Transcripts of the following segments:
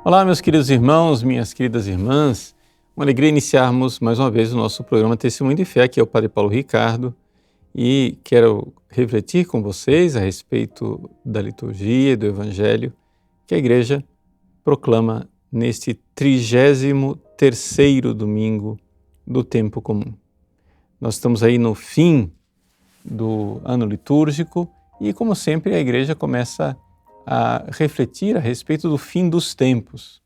Olá, meus queridos irmãos, minhas queridas irmãs. Uma alegria iniciarmos mais uma vez o nosso programa Testemunho de Fé. Aqui é o Padre Paulo Ricardo e quero refletir com vocês a respeito da liturgia e do Evangelho que a Igreja proclama neste 33º domingo do tempo comum. Nós estamos aí no fim do ano litúrgico e, como sempre, a Igreja começa a refletir a respeito do fim dos tempos.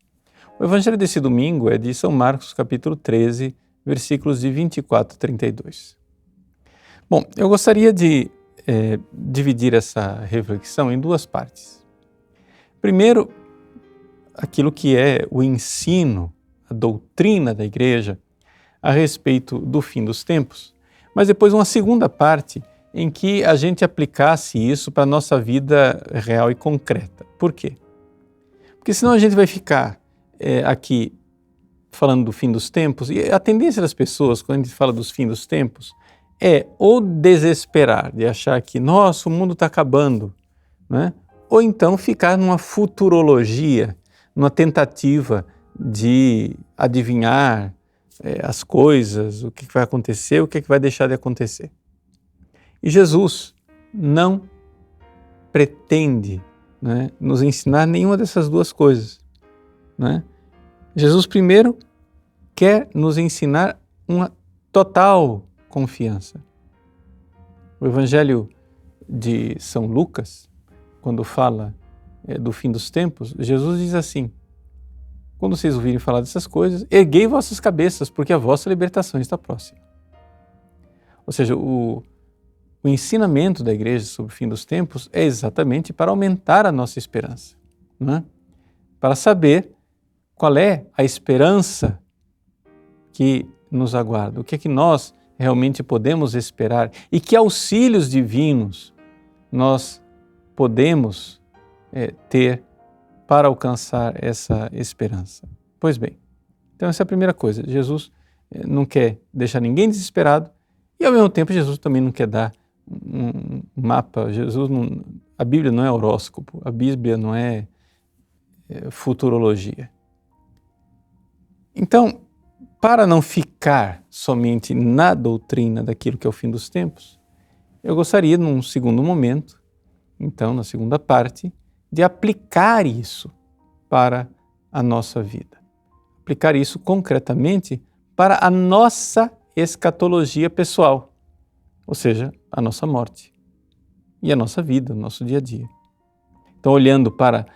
O evangelho desse domingo é de São Marcos, capítulo 13, versículos de 24 a 32. Bom, eu gostaria de dividir essa reflexão em duas partes. Primeiro, aquilo que é o ensino, a doutrina da Igreja a respeito do fim dos tempos, mas depois uma segunda parte em que a gente aplicasse isso para a nossa vida real e concreta. Por quê? Porque senão a gente vai ficar aqui falando do fim dos tempos, e a tendência das pessoas, quando a gente fala dos fins dos tempos, é ou desesperar, de achar que, nossa, o mundo está acabando, né? Ou então ficar numa futurologia, numa tentativa de adivinhar as coisas, o que vai acontecer, o que vai deixar de acontecer. E Jesus não pretende, né, nos ensinar nenhuma dessas duas coisas. Né? Jesus primeiro quer nos ensinar uma total confiança. O Evangelho de São Lucas, quando fala do fim dos tempos, Jesus diz assim: quando vocês ouvirem falar dessas coisas, erguei vossas cabeças, porque a vossa libertação está próxima. Ou seja, o ensinamento da Igreja sobre o fim dos tempos é exatamente para aumentar a nossa esperança, né? Para saber qual é a esperança que nos aguarda, o que é que nós realmente podemos esperar e que auxílios divinos nós podemos ter para alcançar essa esperança. Pois bem, então essa é a primeira coisa. Jesus não quer deixar ninguém desesperado e, ao mesmo tempo, Jesus também não quer dar um mapa. A Bíblia não é horóscopo, a Bíblia não é futurologia. Então, para não ficar somente na doutrina daquilo que é o fim dos tempos, eu gostaria, num segundo momento, então, na segunda parte, de aplicar isso para a nossa vida. Aplicar isso concretamente para a nossa escatologia pessoal, ou seja, a nossa morte e a nossa vida, o nosso dia a dia. Então, olhando para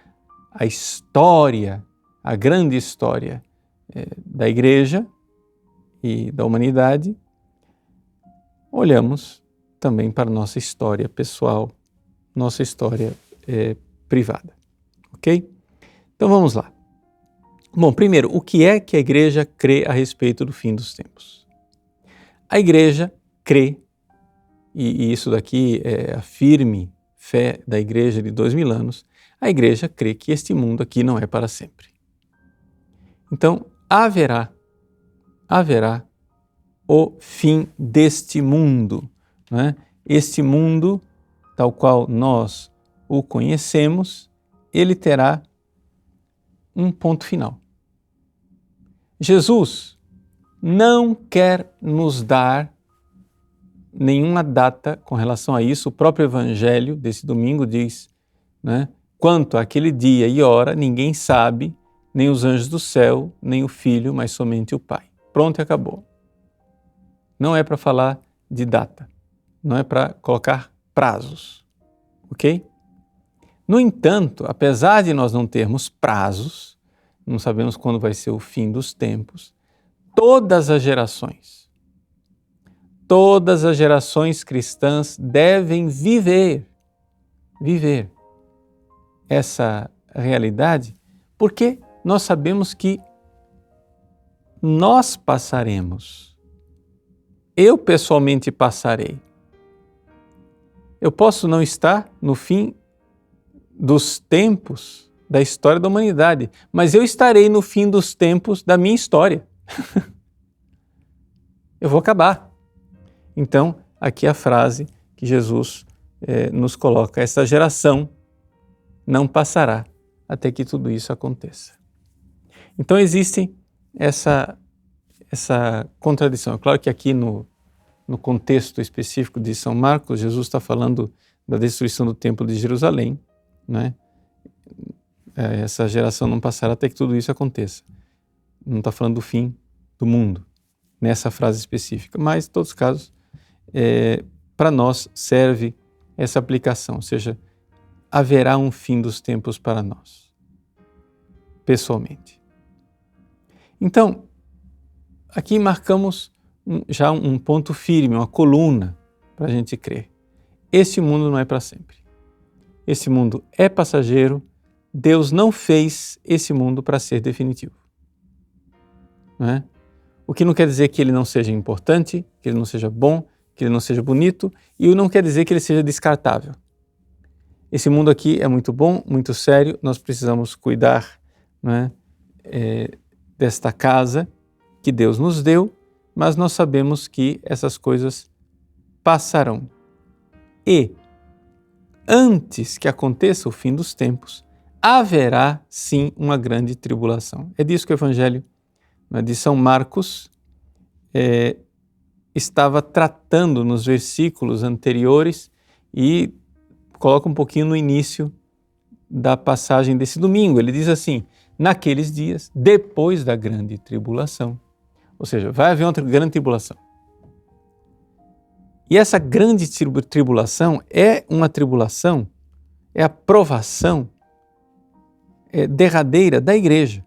a história, a grande história da Igreja e da humanidade, olhamos também para a nossa história pessoal, nossa história privada. Ok? Então, vamos lá. Bom, primeiro, o que é que a Igreja crê a respeito do fim dos tempos? A Igreja crê, e isso daqui é a firme fé da Igreja de 2000 anos, a Igreja crê que este mundo aqui não é para sempre. Então, haverá o fim deste mundo, né? Este mundo, tal qual nós o conhecemos, ele terá um ponto final. Jesus não quer nos dar nenhuma data com relação a isso. O próprio Evangelho desse domingo diz, né, quanto àquele dia e hora, ninguém sabe, nem os anjos do céu, nem o Filho, mas somente o Pai. Pronto e acabou. Não é para falar de data, não é para colocar prazos, ok? No entanto, apesar de nós não termos prazos, não sabemos quando vai ser o fim dos tempos, todas as gerações cristãs devem viver essa realidade, porque nós sabemos que nós passaremos. Eu pessoalmente passarei. Eu posso não estar no fim dos tempos da história da humanidade, mas eu estarei no fim dos tempos da minha história. Eu vou acabar. Então, aqui a frase que Jesus nos coloca: essa geração não passará até que tudo isso aconteça. Então existe essa contradição. É claro que aqui no contexto específico de São Marcos, Jesus está falando da destruição do Templo de Jerusalém, né? Essa geração não passará até que tudo isso aconteça. Não está falando do fim do mundo, nessa frase específica, mas, em todos os casos, para nós serve essa aplicação, ou seja, haverá um fim dos tempos para nós, pessoalmente. Então, aqui marcamos já um ponto firme, uma coluna para a gente crer. Este mundo não é para sempre. Esse mundo é passageiro. Deus não fez esse mundo para ser definitivo. Não é? O que não quer dizer que ele não seja importante, que ele não seja bom, que ele não seja bonito, e não quer dizer que ele seja descartável. Esse mundo aqui é muito bom, muito sério, nós precisamos cuidar, não é? Desta casa que Deus nos deu, mas nós sabemos que essas coisas passarão. E, antes que aconteça o fim dos tempos, haverá sim uma grande tribulação. É disso que o Evangelho de São Marcos estava tratando nos versículos anteriores e coloca um pouquinho no início da passagem desse domingo. Ele diz assim: naqueles dias, depois da grande tribulação. Ou seja, vai haver uma grande tribulação. E essa grande tribulação é uma tribulação, é a provação derradeira da igreja.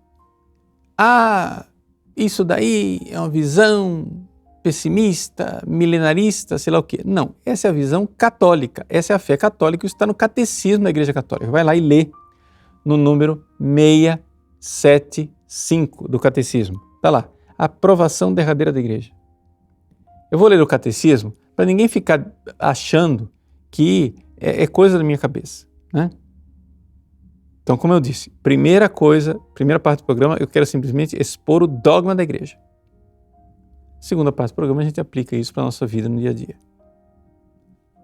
Isso daí é uma visão pessimista, milenarista, sei lá o quê. Não, essa é a visão católica, essa é a fé católica, isso está no catecismo da Igreja Católica. Vai lá e lê no número 675 do catecismo. Está lá, a provação derradeira da igreja. Eu vou ler o catecismo para ninguém ficar achando que é coisa da minha cabeça, né? Então, como eu disse, primeira parte do programa, eu quero simplesmente expor o dogma da igreja. Segunda parte do programa, a gente aplica isso para a nossa vida no dia a dia.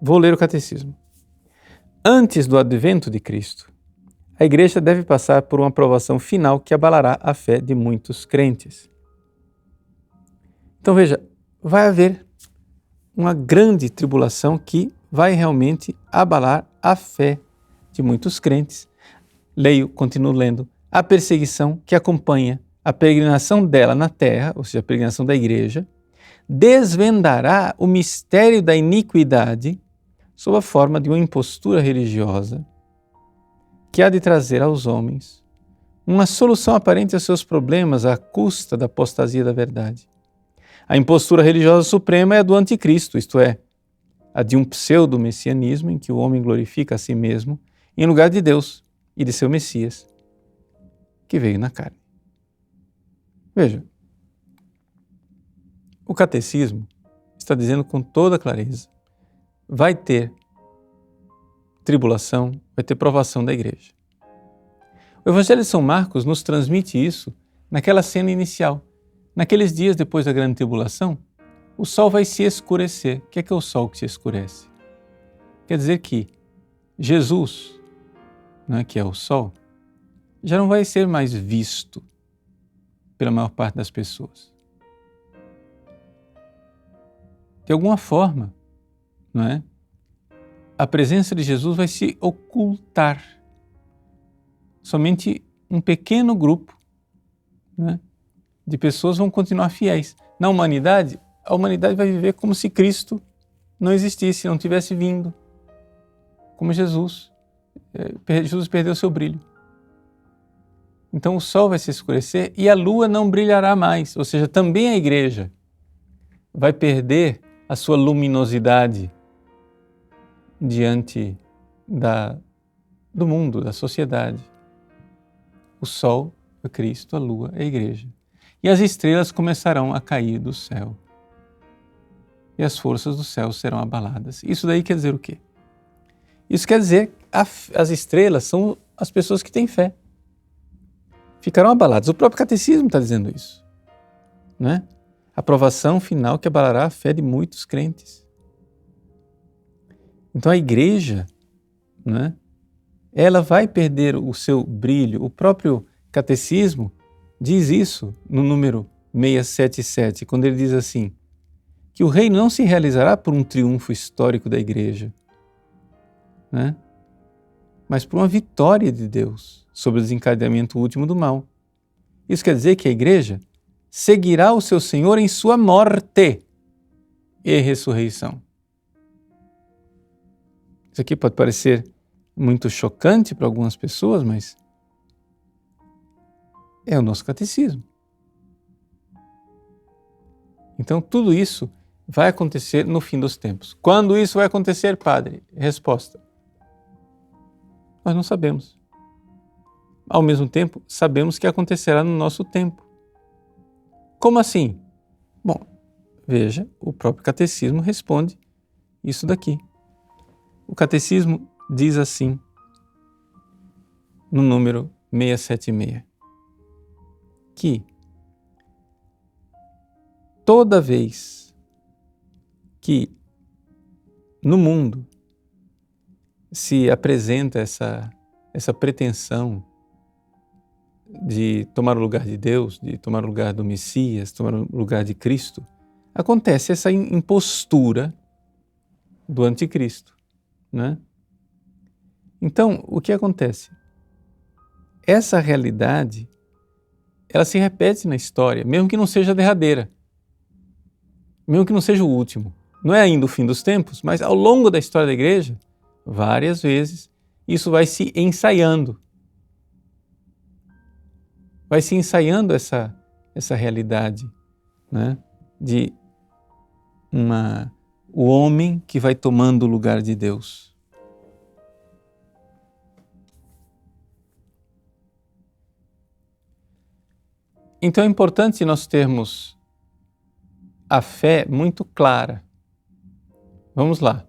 Vou ler o catecismo. Antes do advento de Cristo, a igreja deve passar por uma provação final que abalará a fé de muitos crentes. Então veja, vai haver uma grande tribulação que vai realmente abalar a fé de muitos crentes. Continuo lendo. A perseguição que acompanha a peregrinação dela na terra, ou seja, a peregrinação da igreja, desvendará o mistério da iniquidade sob a forma de uma impostura religiosa que há de trazer aos homens uma solução aparente aos seus problemas à custa da apostasia da verdade. A impostura religiosa suprema é a do anticristo, isto é, a de um pseudo-messianismo em que o homem glorifica a si mesmo em lugar de Deus e de seu Messias, que veio na carne. Veja, o catecismo está dizendo com toda clareza, vai ter tribulação, vai ter provação da igreja. O Evangelho de São Marcos nos transmite isso naquela cena inicial. Naqueles dias depois da grande tribulação, o sol vai se escurecer. O que é o sol que se escurece? Quer dizer que Jesus, que é o sol, já não vai ser mais visto pela maior parte das pessoas. De alguma forma, a presença de Jesus vai se ocultar. Somente um pequeno grupo, de pessoas vão continuar fiéis. Na humanidade, a humanidade vai viver como se Cristo não existisse, não tivesse vindo. Como Jesus. Jesus perdeu seu brilho. Então o sol vai se escurecer e a lua não brilhará mais. Ou seja, também a igreja vai perder a sua luminosidade diante do mundo, da sociedade. O sol é Cristo, a lua é a igreja. E as estrelas começarão a cair do céu. E as forças do céu serão abaladas. Isso daí quer dizer o quê? Isso quer dizer que as estrelas são as pessoas que têm fé. Ficarão abaladas. O próprio catecismo está dizendo isso. A provação final que abalará a fé de muitos crentes. Então a igreja, ela vai perder o seu brilho. O próprio catecismo diz isso no número 677, quando ele diz assim, que o reino não se realizará por um triunfo histórico da igreja, né? Mas por uma vitória de Deus sobre o desencadeamento último do mal. Isso quer dizer que a igreja seguirá o seu Senhor em sua morte e ressurreição. Isso aqui pode parecer muito chocante para algumas pessoas, mas é o nosso catecismo. Então, tudo isso vai acontecer no fim dos tempos. Quando isso vai acontecer, Padre? Resposta: nós não sabemos. Ao mesmo tempo, sabemos que acontecerá no nosso tempo. Como assim? Bom, veja, o próprio catecismo responde isso daqui. O catecismo diz assim, no número 676, que toda vez que no mundo se apresenta essa pretensão de tomar o lugar de Deus, de tomar o lugar do Messias, tomar o lugar de Cristo, acontece essa impostura do anticristo, né? Então, o que acontece? Essa realidade, ela se repete na história, mesmo que não seja a derradeira, mesmo que não seja o último. Não é ainda o fim dos tempos, mas ao longo da história da igreja, várias vezes, isso vai se ensaiando. Vai se ensaiando essa realidade, né? De o homem que vai tomando o lugar de Deus. Então é importante nós termos a fé muito clara. Vamos lá,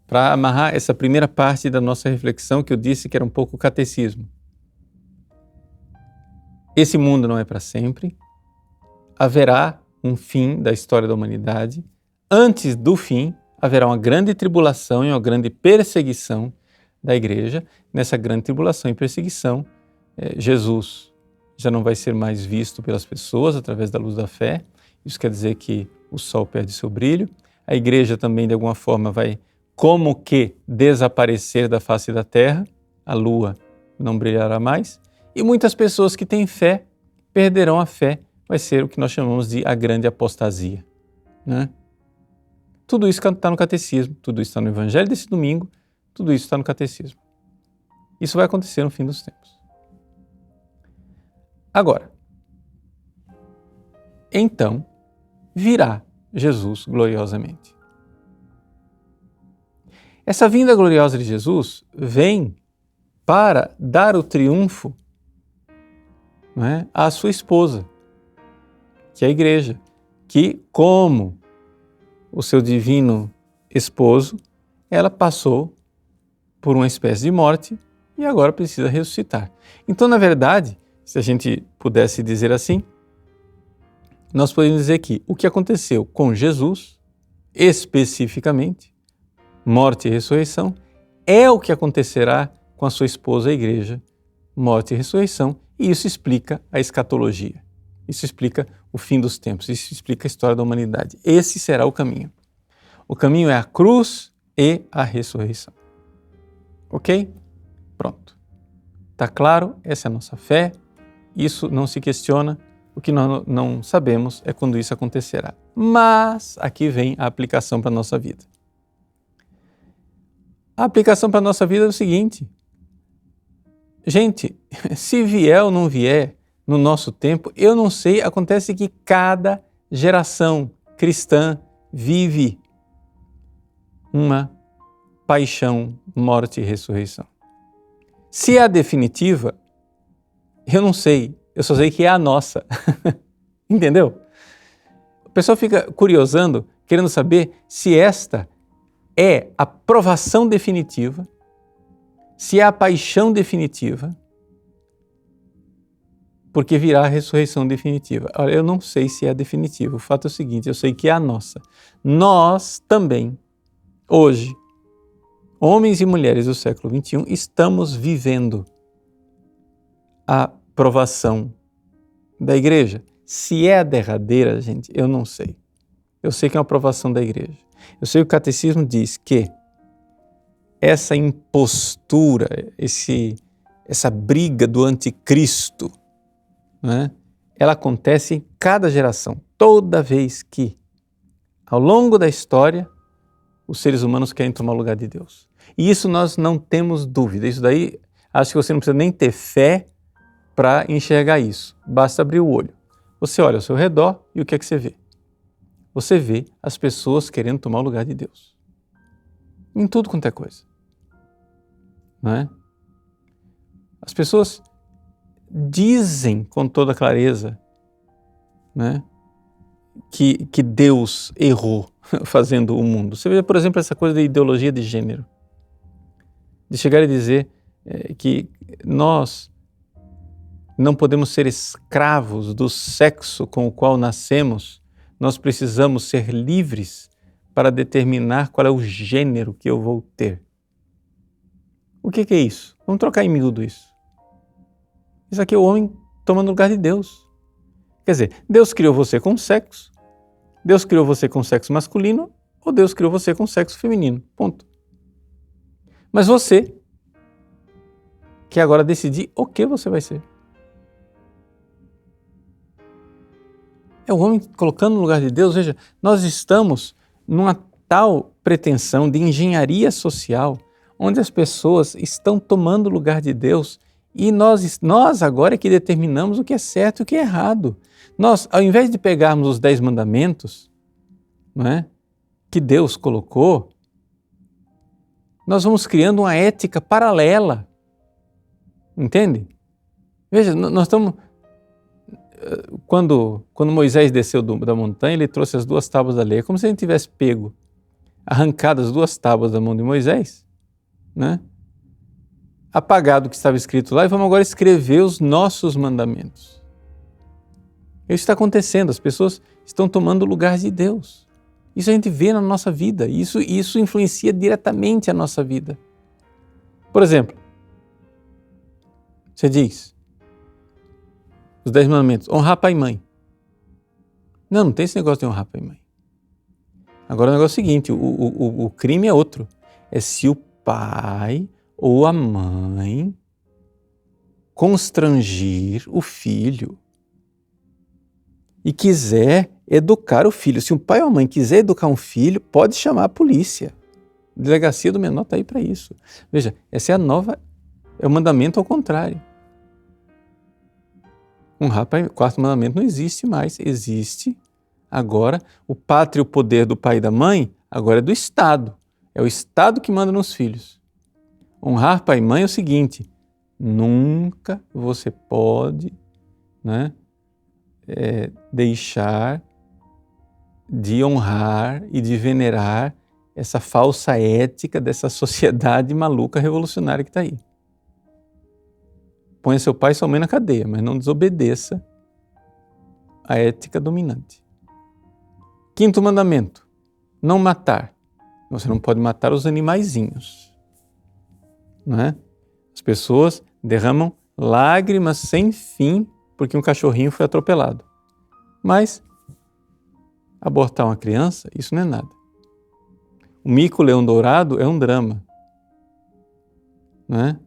para amarrar essa primeira parte da nossa reflexão, que eu disse que era um pouco o catecismo. Esse mundo não é para sempre, haverá um fim da história da humanidade. Antes do fim, haverá uma grande tribulação e uma grande perseguição da igreja. Nessa grande tribulação e perseguição, Jesus já não vai ser mais visto pelas pessoas através da luz da fé. Isso quer dizer que o sol perde seu brilho. A igreja também, de alguma forma, vai como que desaparecer da face da terra. A lua não brilhará mais. E muitas pessoas que têm fé perderão a fé. Vai ser o que nós chamamos de a grande apostasia, né? Tudo isso está no catecismo, tudo isso está no evangelho desse domingo, tudo isso está no catecismo. Isso vai acontecer no fim dos tempos. Agora, então, virá Jesus gloriosamente. Essa vinda gloriosa de Jesus vem para dar o triunfo, não é, à sua esposa, que é a igreja, que, como o seu divino esposo, ela passou por uma espécie de morte e agora precisa ressuscitar. Então, na verdade, se a gente pudesse dizer assim, nós podemos dizer que o que aconteceu com Jesus, especificamente, morte e ressurreição, é o que acontecerá com a sua esposa, a igreja, morte e ressurreição, e isso explica a escatologia. Isso explica o fim dos tempos, isso explica a história da humanidade. Esse será o caminho. O caminho é a cruz e a ressurreição. Ok? Pronto. Está claro? Essa é a nossa fé. Isso não se questiona. O que nós não sabemos é quando isso acontecerá. Mas aqui vem a aplicação para a nossa vida. A aplicação para a nossa vida é o seguinte. Gente, se vier ou não vier no nosso tempo, eu não sei, acontece que cada geração cristã vive uma paixão, morte e ressurreição. Se é a definitiva, eu não sei, eu só sei que é a nossa. Entendeu? O pessoal fica curiosando, querendo saber se esta é a provação definitiva, se é a paixão definitiva, porque virá a ressurreição definitiva. Olha, eu não sei se é a definitiva. O fato é o seguinte, eu sei que é a nossa. Nós também, hoje, homens e mulheres do século XXI, estamos vivendo a provação da igreja. Se é a derradeira, gente, eu não sei. Eu sei que é uma aprovação da igreja. Eu sei que o catecismo diz que essa impostura, essa briga do anticristo, né, ela acontece em cada geração. Toda vez que, ao longo da história, os seres humanos querem tomar o lugar de Deus. E isso nós não temos dúvida. Isso daí, acho que você não precisa nem ter fé para enxergar isso. Basta abrir o olho. Você olha ao seu redor e o que é que você vê? Você vê as pessoas querendo tomar o lugar de Deus. Em tudo quanto é coisa. Não é? As pessoas dizem com toda clareza, né, que Deus errou fazendo o mundo. Você vê, por exemplo, essa coisa de ideologia de gênero. De chegar e dizer que nós não podemos ser escravos do sexo com o qual nascemos, nós precisamos ser livres para determinar qual é o gênero que eu vou ter. O que é isso? Vamos trocar em miúdo isso. Isso aqui é o homem tomando o lugar de Deus. Quer dizer, Deus criou você com sexo, Deus criou você com sexo masculino ou Deus criou você com sexo feminino. Ponto. Mas você quer agora decidir o que você vai ser. É o homem colocando no lugar de Deus. Veja, nós estamos numa tal pretensão de engenharia social, onde as pessoas estão tomando o lugar de Deus e nós agora é que determinamos o que é certo e o que é errado. Nós, ao invés de pegarmos os 10 mandamentos, não é, que Deus colocou, nós vamos criando uma ética paralela. Entende? Veja, nós estamos... Quando Moisés desceu da montanha, ele trouxe as 2 tábuas da lei. É como se a gente tivesse pego, arrancado as 2 tábuas da mão de Moisés, né? Apagado o que estava escrito lá e vamos agora escrever os nossos mandamentos. Isso está acontecendo, as pessoas estão tomando o lugar de Deus. Isso a gente vê na nossa vida, isso influencia diretamente a nossa vida. Por exemplo, você diz, os 10 mandamentos, honrar pai e mãe. Não tem esse negócio de honrar pai e mãe. Agora o negócio é o seguinte, o crime é outro. É se o pai ou a mãe constrangir o filho e quiser educar o filho. Se um pai ou a mãe quiser educar um filho, pode chamar a polícia. A delegacia do menor está aí para isso. Veja, essa é é o mandamento ao contrário. Honrar pai, o 4º mandamento não existe mais. Existe agora o pátrio poder do pai e da mãe, agora é do Estado. É o Estado que manda nos filhos. Honrar pai e mãe é o seguinte, nunca você pode, né, deixar de honrar e de venerar essa falsa ética dessa sociedade maluca revolucionária que está aí. Ponha seu pai e sua mãe na cadeia, mas não desobedeça a ética dominante. 5º mandamento, não matar. Você não pode matar os animaizinhos. Não é? As pessoas derramam lágrimas sem fim porque um cachorrinho foi atropelado. Mas abortar uma criança, isso não é nada. O mico-leão dourado é um drama. Não é?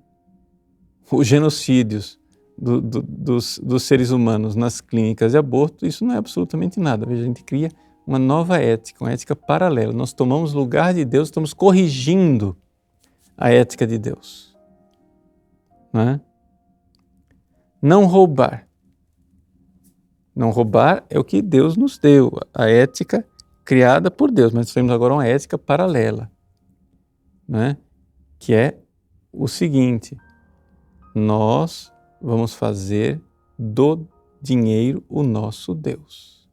Os genocídios dos seres humanos nas clínicas de aborto, isso não é absolutamente nada. Veja, a gente cria uma nova ética, uma ética paralela. Nós tomamos lugar de Deus, estamos corrigindo a ética de Deus. Não é? Não roubar. Não roubar é o que Deus nos deu, a ética criada por Deus, mas nós temos agora uma ética paralela, não é? Que é o seguinte, nós vamos fazer do dinheiro o nosso Deus.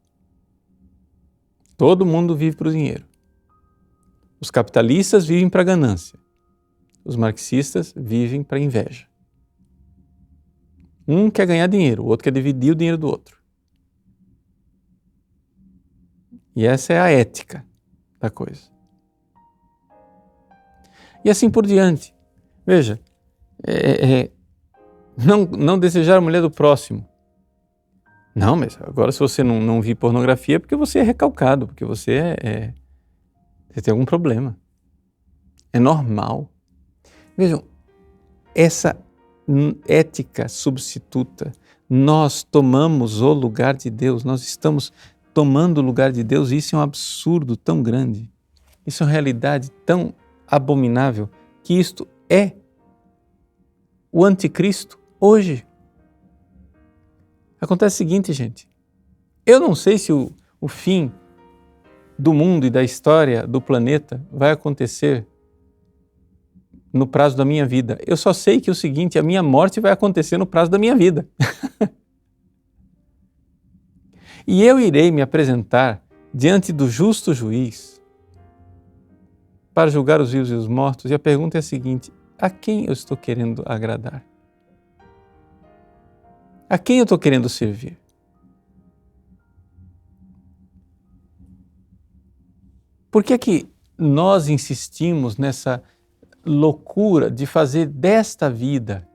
Todo mundo vive para o dinheiro. Os capitalistas vivem para a ganância. Os marxistas vivem para a inveja. Um quer ganhar dinheiro, o outro quer dividir o dinheiro do outro. E essa é a ética da coisa. E assim por diante. Veja, não desejar a mulher do próximo. Não, mas agora se você não vir pornografia é porque você é recalcado, porque você você tem algum problema. É normal. Vejam, essa ética substituta, nós tomamos o lugar de Deus, nós estamos tomando o lugar de Deus, e isso é um absurdo tão grande, isso é uma realidade tão abominável, que isto é o anticristo hoje. Acontece o seguinte, gente, eu não sei se o fim do mundo e da história do planeta vai acontecer no prazo da minha vida. Eu só sei que é o seguinte, a minha morte vai acontecer no prazo da minha vida. E eu irei me apresentar diante do justo juiz para julgar os vivos e os mortos. E a pergunta é a seguinte, a quem eu estou querendo agradar? A quem eu estou querendo servir? Por que é que nós insistimos nessa loucura de fazer desta vida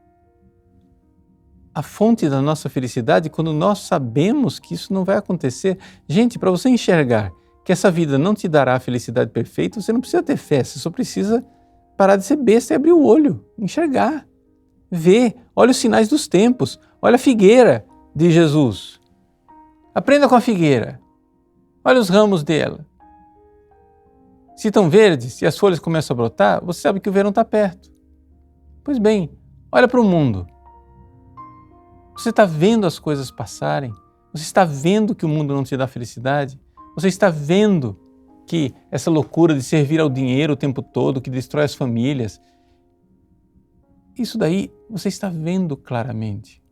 a fonte da nossa felicidade quando nós sabemos que isso não vai acontecer? Gente, para você enxergar que essa vida não te dará a felicidade perfeita, você não precisa ter fé, você só precisa parar de ser besta e abrir o olho, enxergar, ver, olha os sinais dos tempos, olha a figueira de Jesus. Aprenda com a figueira, olha os ramos dela. Se estão verdes e as folhas começam a brotar, você sabe que o verão está perto. Pois bem, olha para o mundo. Você está vendo as coisas passarem? Você está vendo que o mundo não te dá felicidade? Você está vendo que essa loucura de servir ao dinheiro o tempo todo, que destrói as famílias, isso daí você está vendo claramente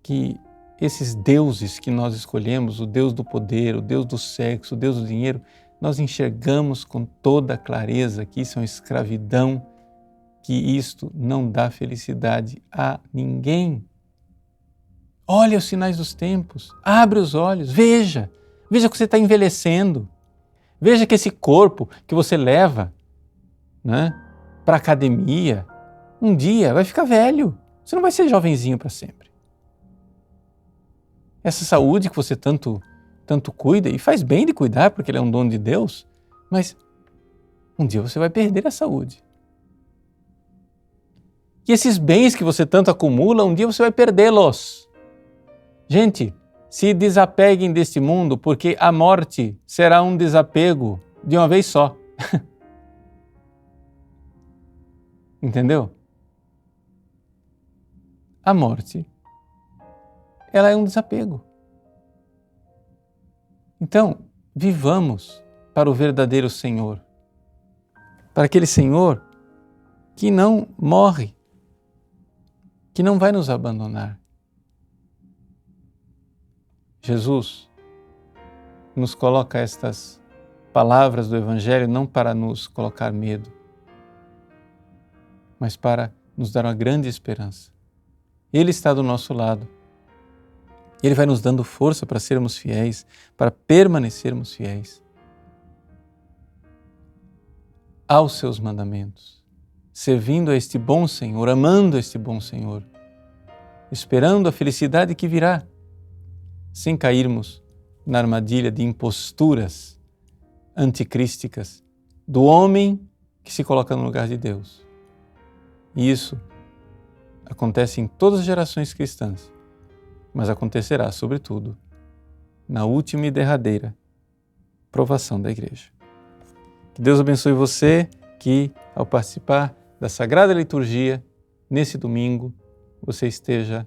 que esses deuses que nós escolhemos, o Deus do poder, o Deus do sexo, o Deus do dinheiro, nós enxergamos com toda clareza que isso é uma escravidão, que isto não dá felicidade a ninguém. Olha os sinais dos tempos, abre os olhos, veja que você está envelhecendo, veja que esse corpo que você leva, né, para a academia, um dia vai ficar velho, você não vai ser jovenzinho para sempre. Essa saúde que você tanto cuida, e faz bem de cuidar porque ele é um dom de Deus, mas um dia você vai perder a saúde. E esses bens que você tanto acumula, um dia você vai perdê-los. Gente, se desapeguem deste mundo, porque a morte será um desapego de uma vez só. Entendeu? A morte, ela é um desapego. Então, vivamos para o verdadeiro Senhor, para aquele Senhor que não morre, que não vai nos abandonar. Jesus nos coloca estas palavras do Evangelho não para nos colocar medo, mas para nos dar uma grande esperança. Ele está do nosso lado. Ele vai nos dando força para sermos fiéis, para permanecermos fiéis aos seus mandamentos, servindo a este bom Senhor, amando este bom Senhor, esperando a felicidade que virá, sem cairmos na armadilha de imposturas anticrísticas do homem que se coloca no lugar de Deus. E isso acontece em todas as gerações cristãs, mas acontecerá, sobretudo, na última e derradeira provação da Igreja. Que Deus abençoe você, que ao participar da Sagrada Liturgia, nesse domingo, você esteja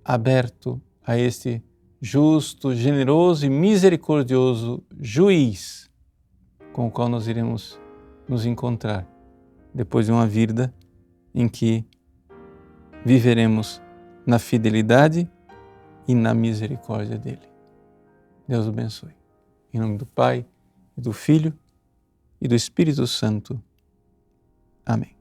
aberto a este justo, generoso e misericordioso juiz com o qual nós iremos nos encontrar depois de uma vida em que viveremos na fidelidade e na misericórdia dele. Deus o abençoe. Em nome do Pai, e do Filho e do Espírito Santo. Amém.